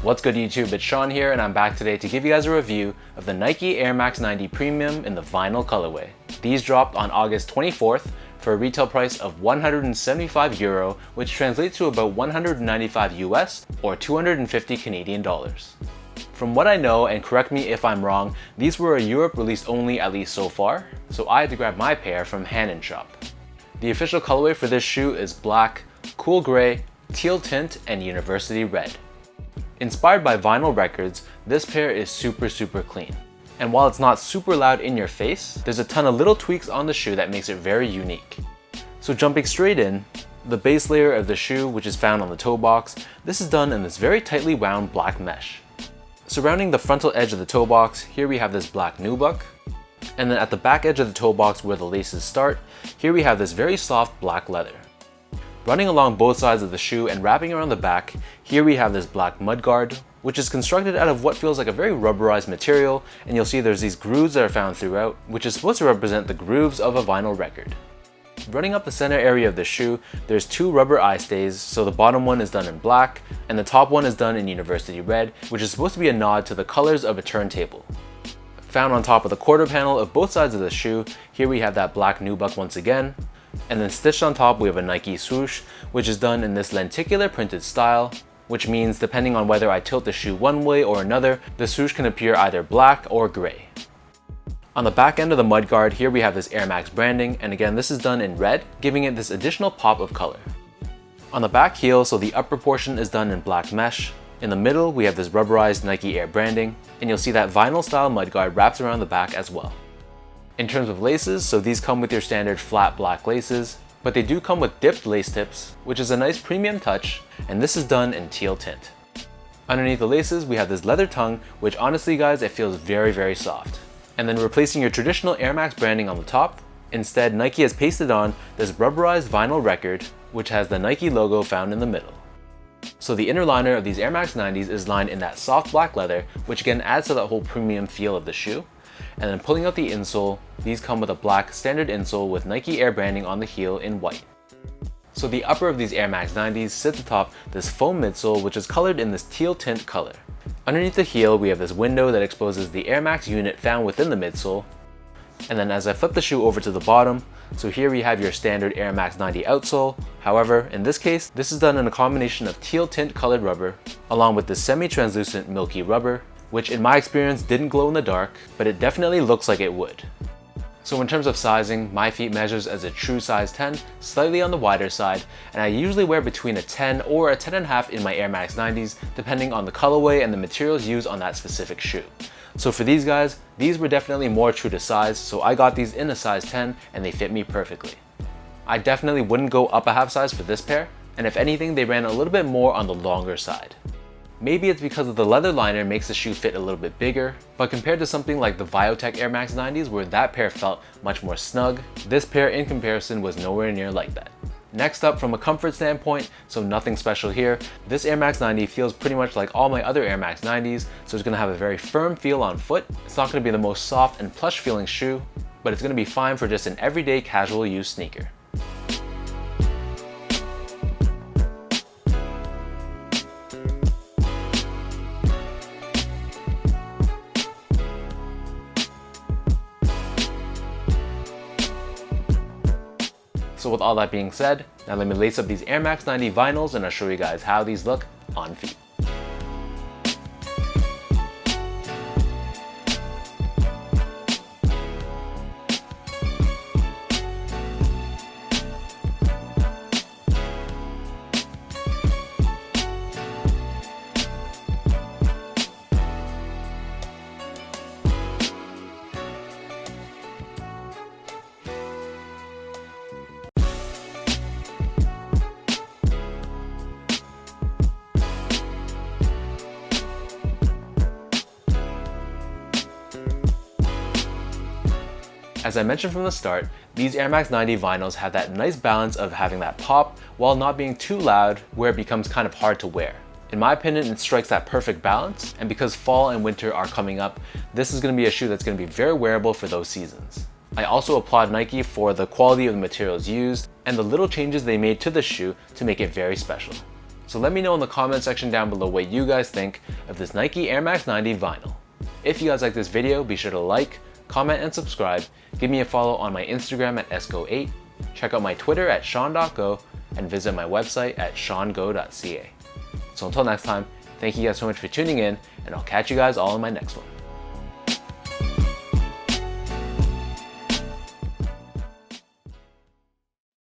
What's good YouTube, it's Sean here and I'm back today to give you guys a review of the Nike Air Max 90 Premium in the vinyl colorway. These dropped on August 24th for a retail price of €175, which translates to about 195 US or 250 Canadian dollars. From what I know, and correct me if I'm wrong, these were a Europe release only at least so far, so I had to grab my pair from Hand & Shop. The official colorway for this shoe is black, cool gray, teal tint, and university red. Inspired by vinyl records, this pair is super clean. And while it's not super loud in your face, there's a ton of little tweaks on the shoe that makes it very unique. So jumping straight in, the base layer of the shoe, which is found on the toe box, this is done in this very tightly wound black mesh. Surrounding the frontal edge of the toe box, here we have this black nubuck. And then at the back edge of the toe box where the laces start, here we have this very soft black leather. Running along both sides of the shoe and wrapping around the back, here we have this black mudguard, which is constructed out of what feels like a very rubberized material, and you'll see there's these grooves that are found throughout, which is supposed to represent the grooves of a vinyl record. Running up the center area of the shoe, there's two rubber eye stays, so the bottom one is done in black, and the top one is done in university red, which is supposed to be a nod to the colors of a turntable. Found on top of the quarter panel of both sides of the shoe, here we have that black nubuck once again. And then stitched on top we have a Nike swoosh, which is done in this lenticular printed style, which means depending on whether I tilt the shoe one way or another, the swoosh can appear either black or gray. On the back end of the mudguard, here we have this Air Max branding, and again this is done in red, giving it this additional pop of color. On the back heel, so the upper portion is done in black mesh. In the middle we have this rubberized Nike Air branding, and you'll see that vinyl style mudguard wraps around the back as well. In terms of laces, so these come with your standard flat black laces, but they do come with dipped lace tips, which is a nice premium touch, and this is done in teal tint. Underneath the laces, we have this leather tongue, which honestly guys, it feels very soft. And then replacing your traditional Air Max branding on the top, instead Nike has pasted on this rubberized vinyl record, which has the Nike logo found in the middle. So the inner liner of these Air Max 90s is lined in that soft black leather, which again adds to that whole premium feel of the shoe. And then pulling out the insole, these come with a black standard insole with Nike Air branding on the heel in white. So the upper of these Air Max 90s sits atop this foam midsole, which is colored in this teal tint color. Underneath the heel, we have this window that exposes the Air Max unit found within the midsole. And then as I flip the shoe over to the bottom, so here we have your standard Air Max 90 outsole. However, in this case, this is done in a combination of teal tint colored rubber, along with this semi-translucent milky rubber, which in my experience didn't glow in the dark, but it definitely looks like it would. So in terms of sizing, my feet measures as a true size 10, slightly on the wider side, and I usually wear between a 10 or a 10.5 in my Air Max 90s, depending on the colorway and the materials used on that specific shoe. So for these guys, these were definitely more true to size, so I got these in a size 10 and they fit me perfectly. I definitely wouldn't go up a half size for this pair, and if anything, they ran a little bit more on the longer side. Maybe it's because of the leather liner makes the shoe fit a little bit bigger, but compared to something like the Viotech Air Max 90s where that pair felt much more snug, this pair in comparison was nowhere near like that. Next up, from a comfort standpoint, so nothing special here, this Air Max 90 feels pretty much like all my other Air Max 90s, so it's going to have a very firm feel on foot. It's not going to be the most soft and plush feeling shoe, but it's going to be fine for just an everyday casual use sneaker. So with all that being said, now let me lace up these Air Max 90 vinyls and I'll show you guys how these look on feet. As I mentioned from the start, these Air Max 90 vinyls have that nice balance of having that pop while not being too loud where it becomes kind of hard to wear. In my opinion, it strikes that perfect balance, and because fall and winter are coming up, this is going to be a shoe that's going to be very wearable for those seasons. I also applaud Nike for the quality of the materials used and the little changes they made to the shoe to make it very special. So let me know in the comment section down below what you guys think of this Nike Air Max 90 vinyl. If you guys like this video, be sure to like, comment, and subscribe. Give me a follow on my Instagram at esco8, check out my Twitter at sean.go, and visit my website at seango.ca. So until next time, thank you guys so much for tuning in, and I'll catch you guys all in my next one.